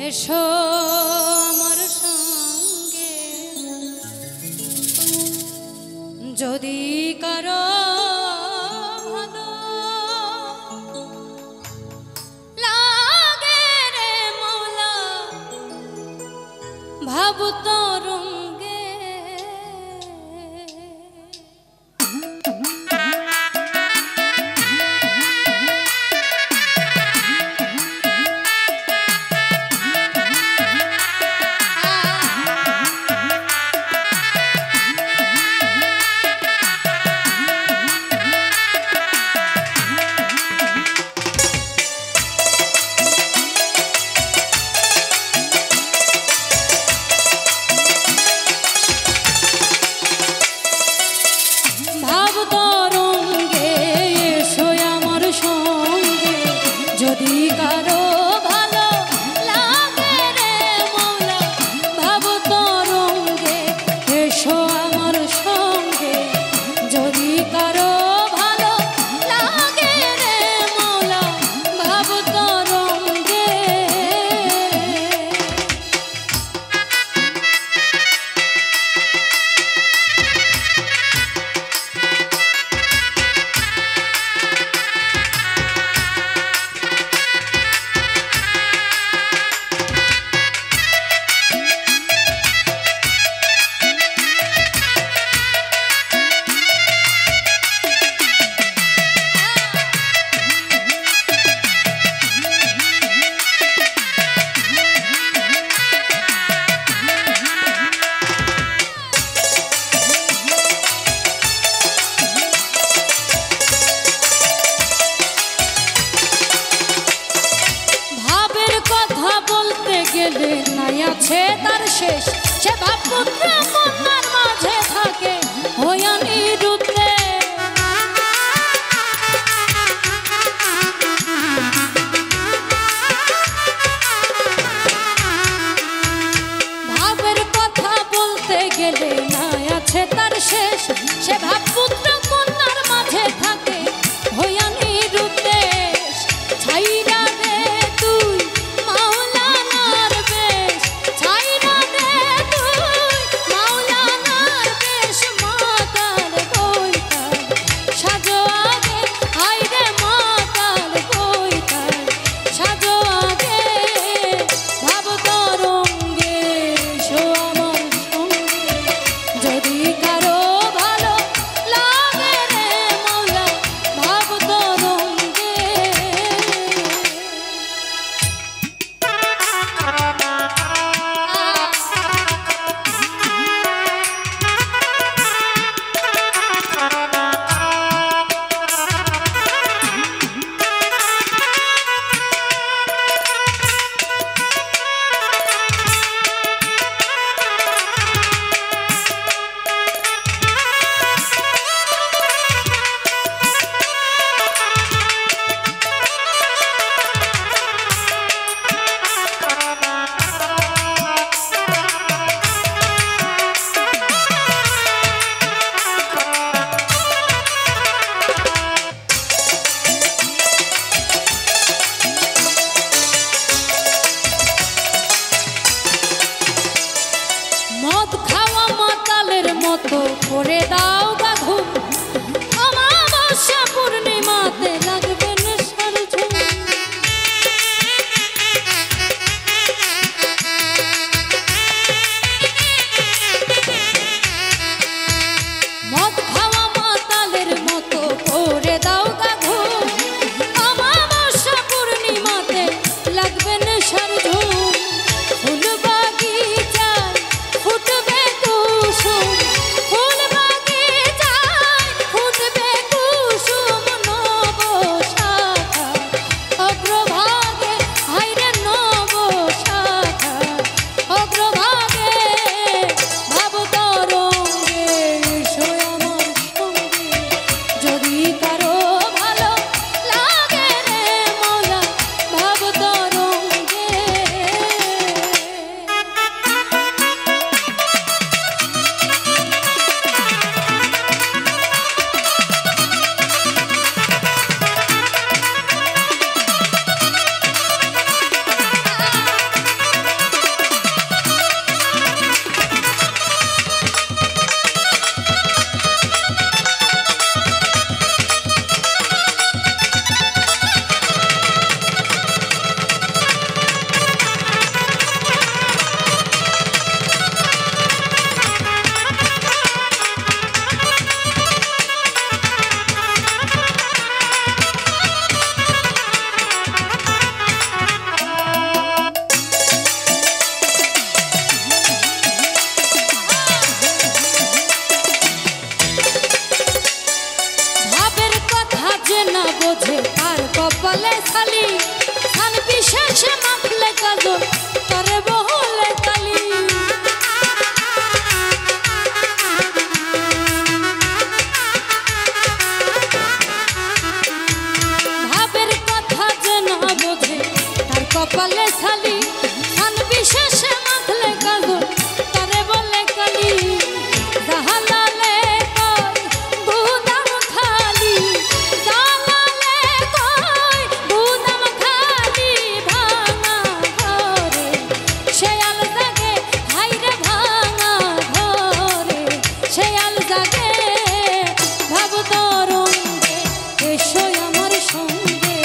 এসো আমার সঙ্গে যদি কারো ভালো লাগে রে মৌলা ভাব তরঙ্গে নাই আছে তার শেষ সে ভাব পুত্র কন্যার মাঝে থাকে হইয়া নিরুদ্ধে ভাবের কথা বলতে গেলে নাই আছে তার শেষ সে ভাব পুত্র কন্যার মাঝে থাকে হইয়া নিরুদ্ধে ছাইরা দে তুই মাওলানার বেশ ছাইরা দে তুই মাওলানার বেশ মাতাল বইতাল সাজো আগে হাইরে মাতাল বইতাল সাজো আগে ভাব তরঙ্গে এসো আমার সঙ্গে যদি কারো ভালো লাগে রে মৌলা ভাব তরঙ্গে মদ খাওয়া মাতালের মতো করে দাও গা ঘুম অমাবস্যা পূর্ণিমাতে লাগবে নেশার ঝুম মদ খাওয়া মাতালের মতো করে দাও গা ঘুম অমাবস্যা পূর্ণিমাতে লাগবে নেশার ঝুম ফুল বাগিচায় ফুটবে কুসুম ফুল বাগিচায় কাজল তারে বলে কালি ভাবের কথা যে না বোঝে তার কপালে ছালি ধান বিশেষে মাখলে কাজল তারে বলে কালি জাহালালে কয় বুদাম খালি জাহালালে কয় বুদাম খালি ভাঙা ঘরে শেয়াল জাগে হাইরে ভাঙা ঘরে শেয়াল জাগে ভাব তরঙ্গে এসো আমার সঙ্গে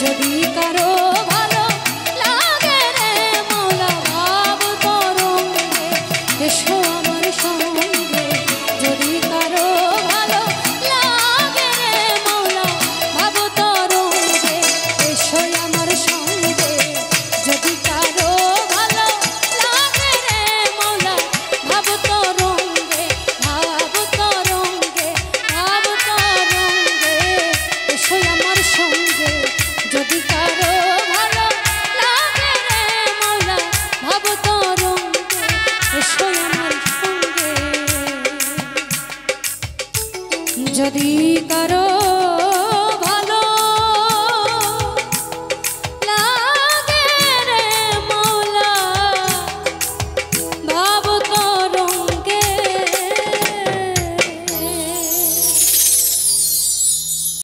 যদি কারো ভালো লাগে রে মৌলা ভাব তরঙ্গে এসো আমার সঙ্গে যদি কারো ভালো লাগে রে মৌলা ভাব তরঙ্গে এসো আমার সঙ্গে যদি কারো ভালো লাগে রে মৌলা ভাব তরঙ্গে ভাব তরঙ্গে ভাব তরঙ্গে এসো আমার সঙ্গে যদি কারো ভালো লাগে রে মৌলা ভাব তরঙ্গে এসো আমার সঙ্গে যদি কারো